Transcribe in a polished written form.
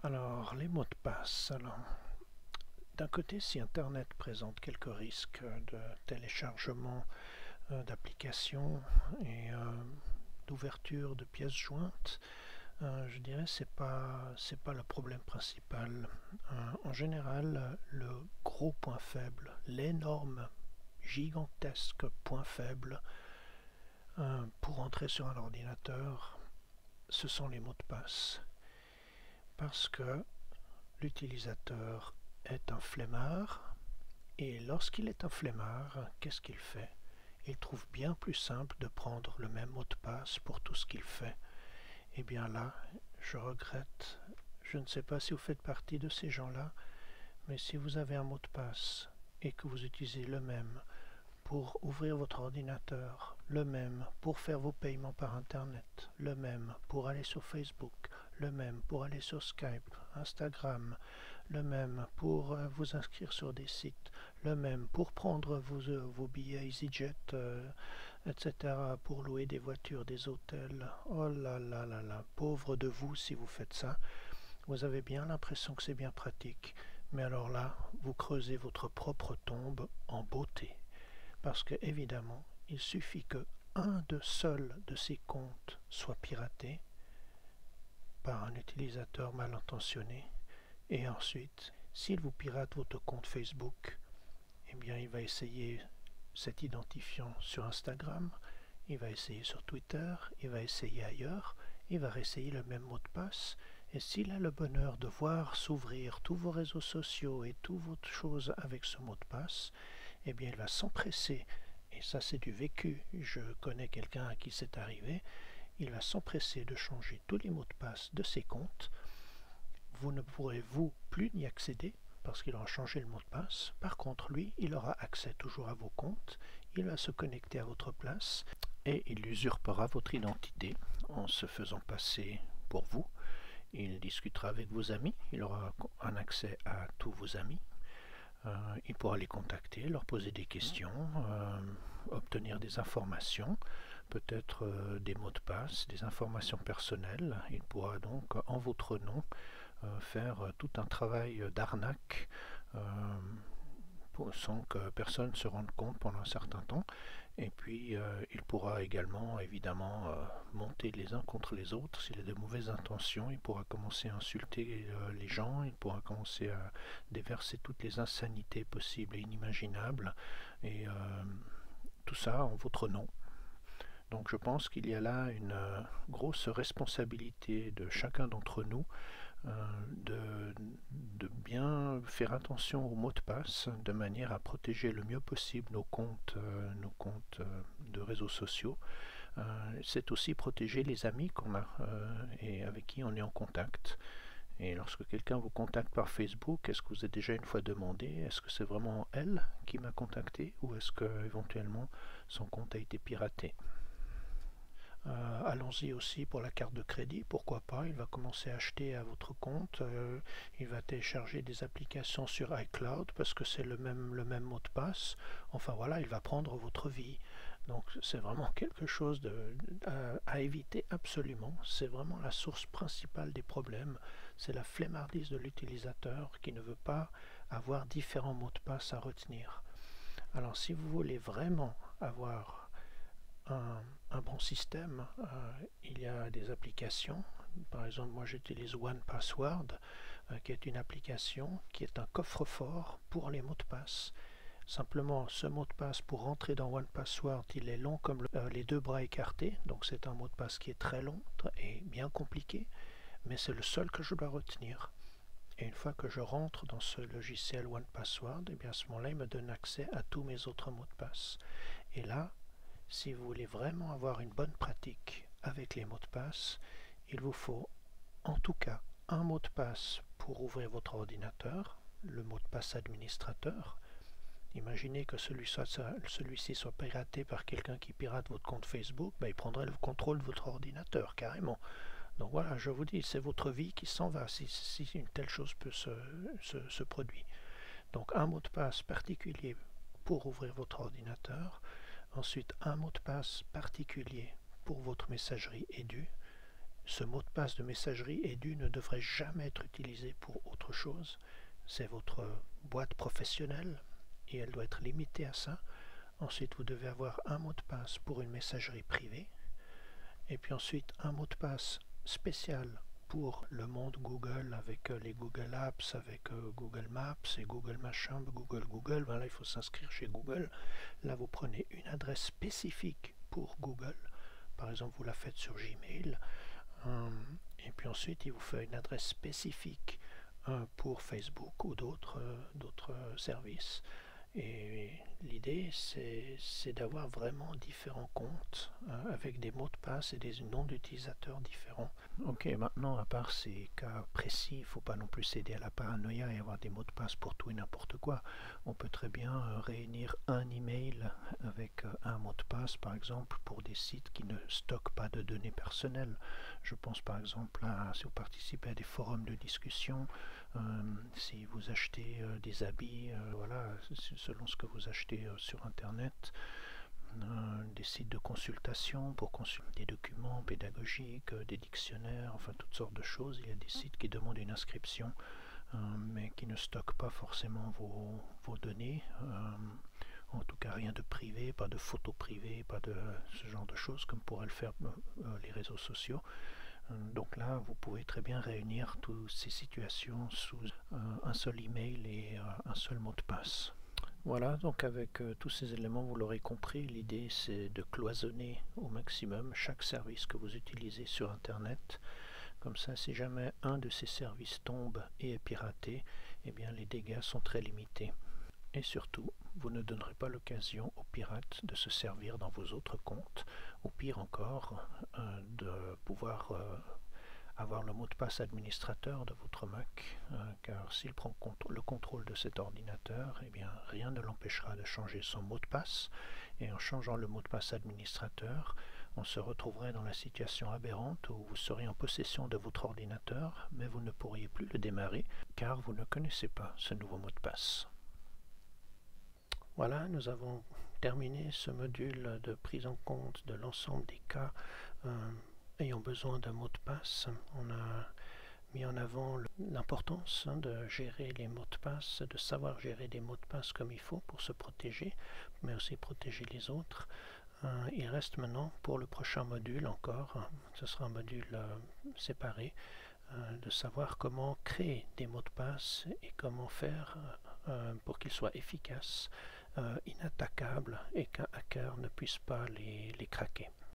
Alors, les mots de passe. Alors, d'un côté, si Internet présente quelques risques de téléchargement d'applications et d'ouverture de pièces jointes, je dirais que c'est pas le problème principal. En général, le gros point faible, l'énorme, gigantesque point faible pour entrer sur un ordinateur, ce sont les mots de passe. Parce que l'utilisateur est un flemmard, et lorsqu'il est un flemmard, qu'est-ce qu'il fait? Il trouve bien plus simple de prendre le même mot de passe pour tout ce qu'il fait. Et bien là, je regrette, je ne sais pas si vous faites partie de ces gens-là, mais si vous avez un mot de passe et que vous utilisez le même pour ouvrir votre ordinateur, le même pour faire vos paiements par Internet, le même pour aller sur Facebook, le même pour aller sur Skype, Instagram, le même pour vous inscrire sur des sites, le même pour prendre vos billets EasyJet, etc., pour louer des voitures, des hôtels. Oh là là là là, pauvre de vous si vous faites ça. Vous avez bien l'impression que c'est bien pratique, mais alors là, vous creusez votre propre tombe en beauté. Parce que, évidemment, il suffit que un de seuls de ces comptes soit piraté par un utilisateur mal intentionné, et ensuite, s'il vous pirate votre compte Facebook, eh bien, il va essayer cet identifiant sur Instagram, il va essayer sur Twitter, il va essayer ailleurs, il va réessayer le même mot de passe, et s'il a le bonheur de voir s'ouvrir tous vos réseaux sociaux et toutes vos choses avec ce mot de passe, eh bien il va s'empresser, et ça c'est du vécu, je connais quelqu'un à qui c'est arrivé, il va s'empresser de changer tous les mots de passe de ses comptes. Vous ne pourrez vous plus y accéder parce qu'il aura changé le mot de passe. Par contre, lui, il aura accès toujours à vos comptes, il va se connecter à votre place et il usurpera votre identité en se faisant passer pour vous. Il discutera avec vos amis, il aura un accès à tous vos amis. Il pourra les contacter, leur poser des questions, obtenir des informations, peut-être des mots de passe, des informations personnelles. Il pourra donc, en votre nom, faire tout un travail d'arnaque sans que personne se rende compte pendant un certain temps. Et puis il pourra également évidemment monter les uns contre les autres. S'il a de mauvaises intentions, il pourra commencer à insulter les gens, il pourra commencer à déverser toutes les insanités possibles et inimaginables, et tout ça en votre nom. Donc je pense qu'il y a là une grosse responsabilité de chacun d'entre nous de bien faire attention aux mots de passe de manière à protéger le mieux possible nos comptes de réseaux sociaux. C'est aussi protéger les amis qu'on a et avec qui on est en contact. Et lorsque quelqu'un vous contacte par Facebook, est-ce que vous avez déjà une fois demandé, est-ce que c'est vraiment elle qui m'a contacté ou est-ce que éventuellement son compte a été piraté? Allons-y aussi pour la carte de crédit, pourquoi pas, il va commencer à acheter à votre compte, il va télécharger des applications sur iCloud parce que c'est le même mot de passe, enfin voilà, il va prendre votre vie. Donc c'est vraiment quelque chose à éviter absolument, c'est vraiment la source principale des problèmes, c'est la flemmardise de l'utilisateur qui ne veut pas avoir différents mots de passe à retenir. Alors si vous voulez vraiment avoir un bon système, il y a des applications. Par exemple, moi j'utilise OnePassword, qui est une application qui est un coffre-fort pour les mots de passe. Simplement, ce mot de passe pour rentrer dans OnePassword, il est long comme les deux bras écartés, donc c'est un mot de passe qui est très long et bien compliqué, mais c'est le seul que je dois retenir. Et une fois que je rentre dans ce logiciel OnePassword, et bien à ce moment-là, il me donne accès à tous mes autres mots de passe. Et là, si vous voulez vraiment avoir une bonne pratique avec les mots de passe, il vous faut en tout cas un mot de passe pour ouvrir votre ordinateur, le mot de passe administrateur. Imaginez que celui-ci soit piraté par quelqu'un qui pirate votre compte Facebook, il prendrait le contrôle de votre ordinateur carrément. Donc voilà, je vous dis, c'est votre vie qui s'en va si une telle chose peut se produire. Donc un mot de passe particulier pour ouvrir votre ordinateur. Ensuite, un mot de passe particulier pour votre messagerie Edu. Ce mot de passe de messagerie Edu ne devrait jamais être utilisé pour autre chose. C'est votre boîte professionnelle et elle doit être limitée à ça. Ensuite, vous devez avoir un mot de passe pour une messagerie privée. Et puis ensuite, un mot de passe spécial pour le monde Google avec les Google Apps, avec Google Maps et Google machin, Google. Voilà, il faut s'inscrire chez Google. Là, vous prenez une adresse spécifique pour Google. Par exemple, vous la faites sur Gmail. Et puis ensuite, il vous fait une adresse spécifique pour Facebook ou d'autres services. Et l'idée, c'est d'avoir vraiment différents comptes avec des mots de passe et des noms d'utilisateurs différents. Ok, maintenant, à part ces cas précis, il ne faut pas non plus céder à la paranoïa et avoir des mots de passe pour tout et n'importe quoi. On peut très bien réunir un email avec un mot de passe, par exemple, pour des sites qui ne stockent pas de données personnelles. Je pense par exemple à si vous participez à des forums de discussion, si vous achetez des habits, voilà, selon ce que vous achetez sur Internet, des sites de consultation pour consulter des documents pédagogiques, des dictionnaires, enfin toutes sortes de choses. Il y a des sites qui demandent une inscription, mais qui ne stockent pas forcément vos données. En tout cas, rien de privé, pas de photos privées, pas de ce genre de choses comme pourraient le faire les réseaux sociaux. Donc là, vous pouvez très bien réunir toutes ces situations sous un seul email et un seul mot de passe. Voilà, donc avec tous ces éléments, vous l'aurez compris, l'idée c'est de cloisonner au maximum chaque service que vous utilisez sur Internet. Comme ça, si jamais un de ces services tombe et est piraté, eh bien les dégâts sont très limités. Et surtout, vous ne donnerez pas l'occasion aux pirates de se servir dans vos autres comptes, ou pire encore, de pouvoir avoir le mot de passe administrateur de votre Mac, car s'il prend le contrôle de cet ordinateur, eh bien rien ne l'empêchera de changer son mot de passe, et en changeant le mot de passe administrateur, on se retrouverait dans la situation aberrante où vous seriez en possession de votre ordinateur, mais vous ne pourriez plus le démarrer, car vous ne connaissez pas ce nouveau mot de passe. Voilà, nous avons terminé ce module de prise en compte de l'ensemble des cas ayant besoin d'un mot de passe. On a mis en avant l'importance de gérer les mots de passe, de savoir gérer des mots de passe comme il faut pour se protéger, mais aussi protéger les autres. Il reste maintenant pour le prochain module encore, ce sera un module séparé, de savoir comment créer des mots de passe et comment faire pour qu'ils soient efficaces, inattaquables et qu'un hacker ne puisse pas les craquer.